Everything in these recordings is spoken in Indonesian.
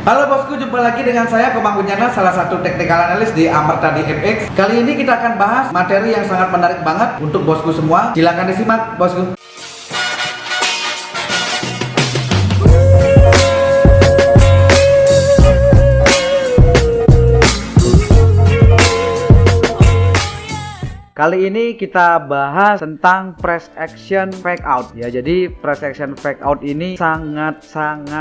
Halo bosku, jumpa lagi dengan saya Komang Bunyana, salah satu technical analyst di Amerta di FX. Kali ini kita akan bahas materi yang sangat menarik banget untuk bosku semua. Silahkan disimak bosku. Kali ini kita bahas tentang price action fake out ya. Jadi price action fake out ini sangat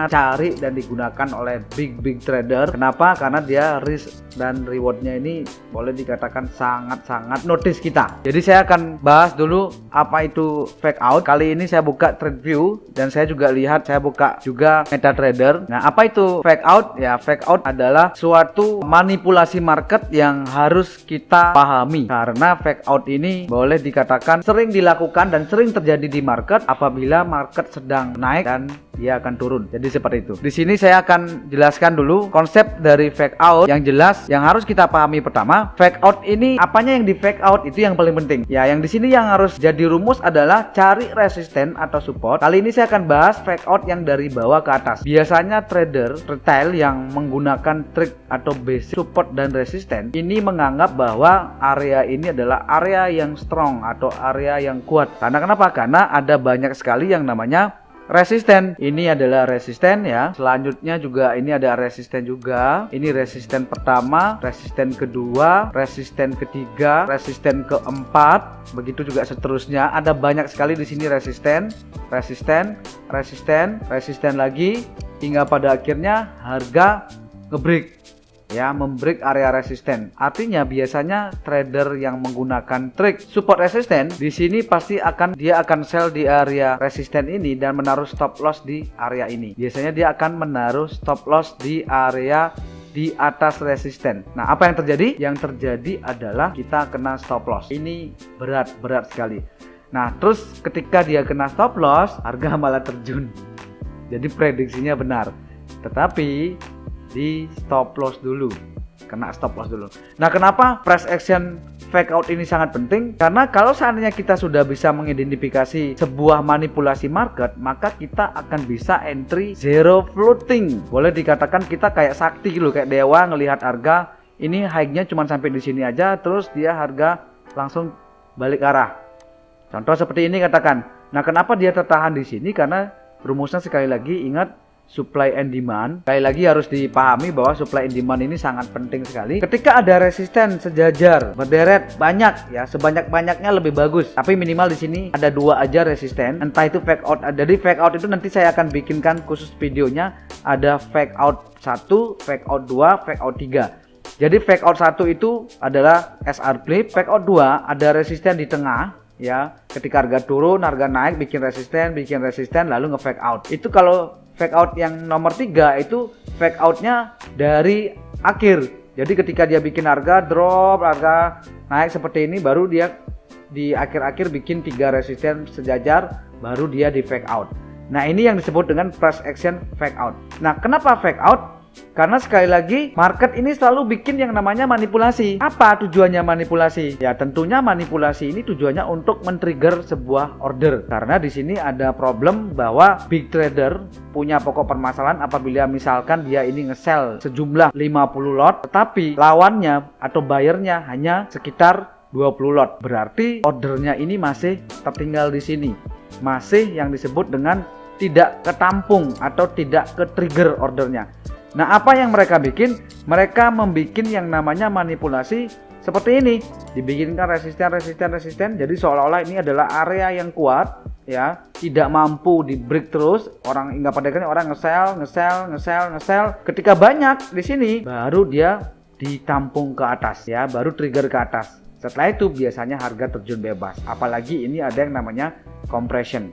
cari dan digunakan oleh big trader. Kenapa? Karena dia risk dan rewardnya ini boleh dikatakan sangat notice kita. Jadi saya akan bahas dulu apa itu fake out. Kali ini saya buka TradingView dan saya juga lihat, saya buka juga MetaTrader. Nah, apa itu fake out? Ya, fake out adalah suatu manipulasi market yang harus kita pahami, karena fake out ini boleh dikatakan sering dilakukan dan sering terjadi di market apabila market sedang naik dan dia akan turun. Jadi seperti itu. Di sini saya akan jelaskan dulu konsep dari fake out yang jelas yang harus kita pahami. Pertama, fake out ini apanya yang di fake out itu yang paling penting. Ya, yang di sini yang harus jadi rumus adalah cari resisten atau support. Kali ini saya akan bahas fake out yang dari bawah ke atas. Biasanya trader retail yang menggunakan trik atau basic support dan resisten ini menganggap bahwa area ini adalah area yang strong atau area yang kuat. Karena kenapa? Karena ada banyak sekali yang namanya resisten. Ini adalah resisten ya. Selanjutnya juga ini ada resisten juga. Ini resisten pertama, resisten kedua, resisten ketiga, resisten keempat. Begitu juga seterusnya. Ada banyak sekali di sini resisten lagi hingga pada akhirnya harga ngebreak. Ya, membreak area resisten. Artinya biasanya trader yang menggunakan trik support resisten di sini pasti dia akan sell di area resisten ini dan menaruh stop loss di area ini. Biasanya dia akan menaruh stop loss di area di atas resisten. Nah, apa yang terjadi? Yang terjadi adalah kita kena stop loss. Ini berat sekali. Nah, terus ketika dia kena stop loss, harga malah terjun. Jadi prediksinya benar. Tetapi di stop loss dulu, kena stop loss dulu. Nah, kenapa price action fake out ini sangat penting? Karena kalau seandainya kita sudah bisa mengidentifikasi sebuah manipulasi market, maka kita akan bisa entry zero floating. Boleh dikatakan kita kayak sakti gitu, kayak dewa ngelihat harga ini high-nya cuma sampai di sini aja, terus dia harga langsung balik arah. Contoh seperti ini katakan. Nah, kenapa dia tertahan di sini? Karena rumusnya sekali lagi ingat, supply and demand. Sekali lagi harus dipahami bahwa supply and demand ini sangat penting sekali. Ketika ada resisten sejajar berderet banyak ya, sebanyak-banyaknya lebih bagus. Tapi minimal di sini ada dua aja resisten. Entah itu fake out. Jadi fake out itu nanti saya akan bikinkan khusus videonya. Ada fake out 1, fake out 2, fake out 3. Jadi fake out 1 itu adalah SR flip. Fake out 2 ada resisten di tengah. Ya, ketika harga turun, harga naik, bikin resisten, lalu nge-fake out. Itu kalau fake out yang nomor 3 itu fake outnya dari akhir. Jadi ketika dia bikin harga drop, harga naik seperti ini, baru dia di akhir-akhir bikin 3 resisten sejajar, baru dia di fake out. Nah, ini yang disebut dengan price action fake out. Nah, kenapa fake out? Karena sekali lagi market ini selalu bikin yang namanya manipulasi. Apa tujuannya manipulasi? Ya, tentunya manipulasi ini tujuannya untuk men-trigger sebuah order. Karena di sini ada problem bahwa big trader punya pokok permasalahan apabila misalkan dia ini nge-sell sejumlah 50 lot, tetapi lawannya atau buyernya hanya sekitar 20 lot. Berarti ordernya ini masih tertinggal di sini. Masih yang disebut dengan tidak ketampung atau tidak ke-trigger ordernya. Nah, apa yang mereka bikin? Mereka membuat yang namanya manipulasi seperti ini. Dibikinkan resisten. Jadi seolah-olah ini adalah area yang kuat ya, tidak mampu di break terus. Orang nggak pada kan orang nge-sell. Ketika banyak di sini baru dia ditampung ke atas ya, baru trigger ke atas. Setelah itu biasanya harga terjun bebas. Apalagi ini ada yang namanya compression.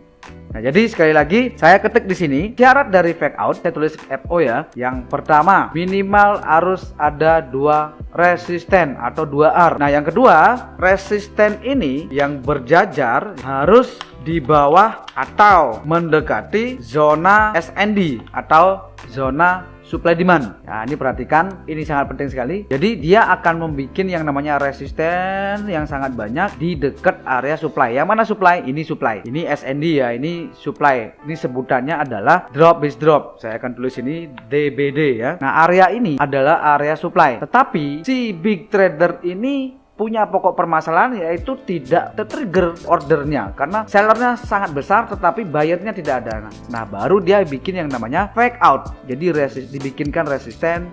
Nah, jadi sekali lagi saya ketik di sini syarat dari fake out, saya tulis FO ya. Yang pertama, minimal harus ada 2 resisten atau 2R. Nah, yang kedua, resisten ini yang berjajar harus di bawah atau mendekati zona SND atau zona supply demand. Nah, ini perhatikan, ini sangat penting sekali. Jadi dia akan membuat yang namanya resisten yang sangat banyak di dekat area supply. Yang mana supply? Ini supply. Ini SND ya, ini supply. Ini sebutannya adalah drop base drop. Saya akan tulis ini DBD ya. Nah, area ini adalah area supply. Tetapi si big trader ini punya pokok permasalahan yaitu tidak tertrigger ordernya karena sellernya sangat besar tetapi buyernya tidak ada. Nah, baru dia bikin yang namanya fake out. Jadi dibikinkan resisten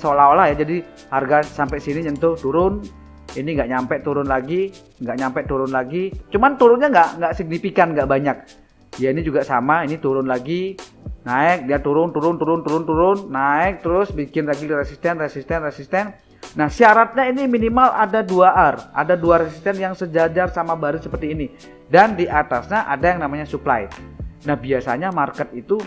seolah-olah ya. Jadi harga sampai sini nyentuh turun, ini nggak nyampe turun lagi, cuman turunnya nggak signifikan, nggak banyak. Ya ini juga sama, ini turun lagi, naik, dia turun, naik terus bikin lagi resisten. Nah, syaratnya ini minimal ada 2 ada 2 resisten yang sejajar sama baris seperti ini, dan di atasnya ada yang namanya supply. Nah, biasanya market itu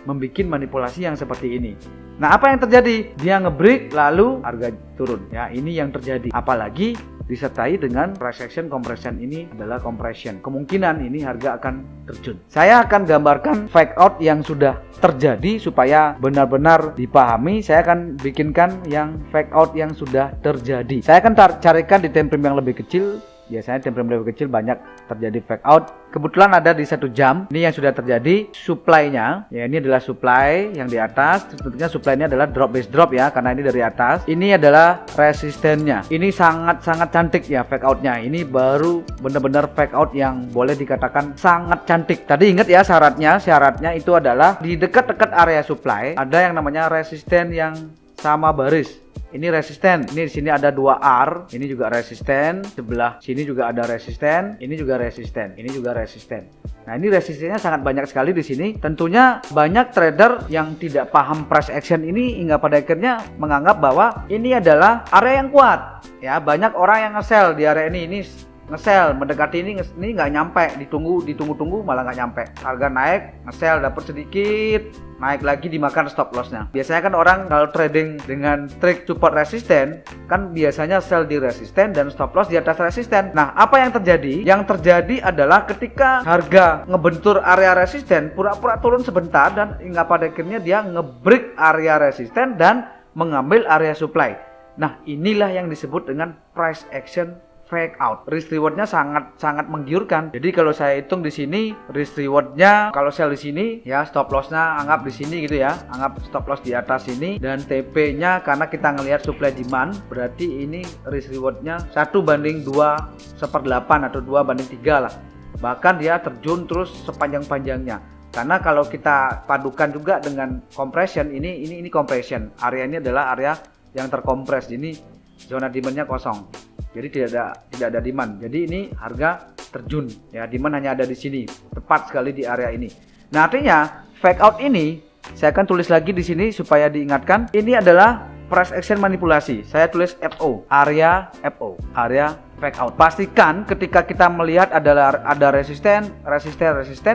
membuat manipulasi yang seperti ini. Nah, apa yang terjadi? Dia ngebreak lalu harga turun. Ya, ini yang terjadi. Apalagi disertai dengan price action compression, ini adalah compression. Kemungkinan ini harga akan terjun. Saya akan gambarkan fake out yang sudah terjadi supaya benar-benar dipahami. Saya akan bikinkan yang fake out yang sudah terjadi. Saya akan carikan di time frame yang lebih kecil. Biasanya time frame lebih kecil banyak terjadi fake out. Kebetulan ada di 1 jam. Ini yang sudah terjadi supply-nya. Ya, ini adalah supply yang di atas. Tentunya supply-nya adalah drop base drop ya, karena ini dari atas. Ini adalah resistennya. Ini sangat cantik ya fake out-nya. Ini baru benar-benar fake out yang boleh dikatakan sangat cantik. Tadi ingat ya syaratnya itu adalah di dekat-dekat area supply ada yang namanya resisten yang sama baris. Ini resisten, ini di sini ada 2 R, ini juga resisten, sebelah sini juga ada resisten, ini juga resisten, ini juga resisten. Nah, ini resistennya sangat banyak sekali di sini. Tentunya banyak trader yang tidak paham price action ini hingga pada akhirnya menganggap bahwa ini adalah area yang kuat. Ya, banyak orang yang nge-sell di area ini nge-sell mendekati ini nggak nyampe, ditunggu malah nggak nyampe. Harga naik, nge-sell dapat sedikit, naik lagi dimakan stop lossnya. Biasanya kan orang kalau trading dengan trik support resisten kan biasanya sell di resisten dan stop loss di atas resisten. Nah, apa yang terjadi? Yang terjadi adalah ketika harga ngebentur area resisten, pura-pura turun sebentar dan hingga pada akhirnya dia ngebreak area resisten dan mengambil area supply. Nah, inilah yang disebut dengan price action fake out. Risk rewardnya sangat menggiurkan. Jadi kalau saya hitung di sini risk rewardnya, kalau sell di sini ya stop lossnya anggap di sini gitu ya, anggap stop loss di atas sini, dan TP-nya karena kita ngelihat supply demand berarti ini risk rewardnya 1/2/8 atau 2/3 lah. Bahkan dia terjun terus sepanjang-panjangnya. Karena kalau kita padukan juga dengan compression, ini compression. Area ini adalah area yang terkompres. Ini zona demand-nya kosong. Jadi tidak ada demand. Jadi ini harga terjun ya, demand hanya ada di sini, tepat sekali di area ini. Nah, artinya fake out ini saya akan tulis lagi di sini supaya diingatkan. Ini adalah price action manipulasi. Saya tulis FO, area fake out. Pastikan ketika kita melihat ada resisten,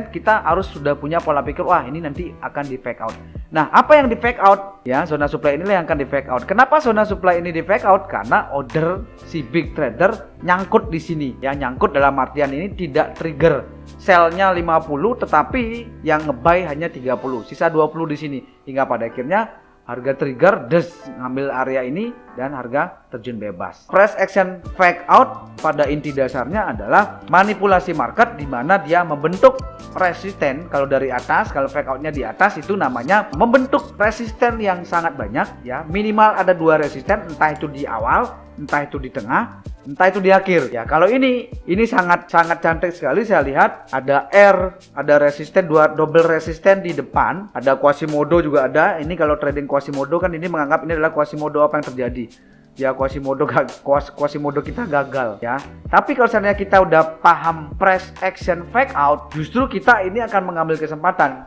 kita harus sudah punya pola pikir, wah ini nanti akan di fake out. Nah, apa yang di fake out? Ya, zona supply inilah yang akan di fake out. Kenapa zona supply ini di fake out? Karena order si big trader nyangkut di sini. Ya, nyangkut dalam artian ini tidak trigger. Sell-nya 50 tetapi yang nge-buy hanya 30. Sisa 20 di sini. Hingga pada akhirnya harga trigger, ngambil area ini dan harga terjun bebas. Price action fake out pada inti dasarnya adalah manipulasi market di mana dia membentuk resisten. Kalau dari atas, kalau fake outnya di atas itu namanya membentuk resisten yang sangat banyak ya. Minimal ada 2 resisten, entah itu di awal, entah itu di tengah, entah itu di akhir ya. Kalau ini sangat cantik sekali. Saya lihat ada R, ada resisten, double resisten di depan, ada Quasimodo juga ada. Ini kalau trading Quasimodo kan ini menganggap ini adalah Quasimodo apa yang terjadi ya, Quasimodo kita gagal ya. Tapi kalau seandainya kita udah paham price action fake out, justru kita ini akan mengambil kesempatan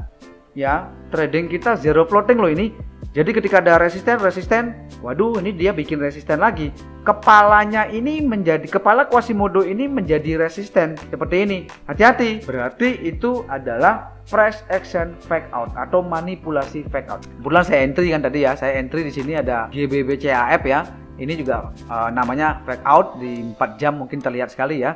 ya. Trading kita zero floating loh ini. Jadi ketika ada resisten, waduh ini dia bikin resisten lagi. Kepalanya ini kepala Quasimodo ini menjadi resisten seperti ini. Hati-hati, berarti itu adalah price action fake out atau manipulasi fake out. Kebetulan saya entry kan tadi ya, saya entry di sini ada GBBCAF ya. Ini juga namanya fake out di 4 jam mungkin terlihat sekali ya.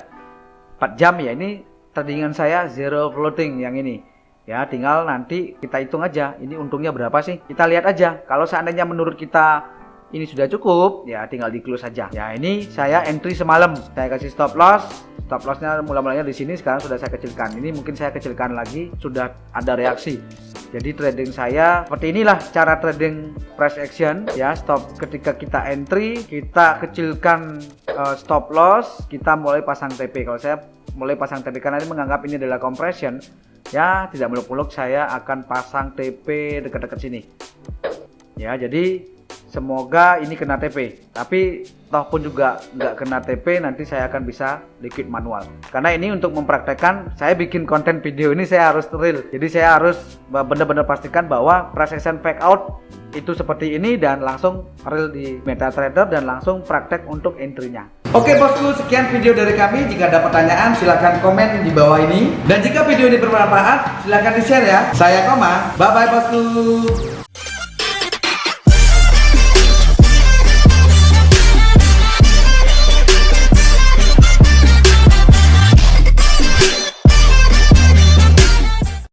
4 jam ya, ini tradingan saya zero floating yang ini. Ya, tinggal nanti kita hitung aja ini untungnya berapa sih. Kita lihat aja. Kalau seandainya menurut kita ini sudah cukup, ya tinggal di close saja. Ya, ini saya entry semalam. Saya kasih stop loss. Stop lossnya mula-mulanya di sini, sekarang sudah saya kecilkan. Ini mungkin saya kecilkan lagi, sudah ada reaksi. Jadi trading saya seperti inilah cara trading price action ya. Stop ketika kita entry, kita kecilkan stop loss, kita mulai pasang TP. Kalau saya mulai pasang TP karena ini menganggap ini adalah compression, ya tidak muluk-muluk saya akan pasang TP dekat-dekat sini. Ya, jadi semoga ini kena TP, tapi toh pun juga nggak kena TP, nanti saya akan bisa liquid manual. Karena ini untuk mempraktekkan, saya bikin konten video ini saya harus real. Jadi saya harus benar-benar pastikan bahwa price action fake out itu seperti ini dan langsung real di MetaTrader dan langsung praktek untuk entry-nya. Oke bosku, sekian video dari kami. Jika ada pertanyaan silahkan komen di bawah ini. Dan jika video ini bermanfaat silahkan di share ya. Saya Koma, bye bye bosku.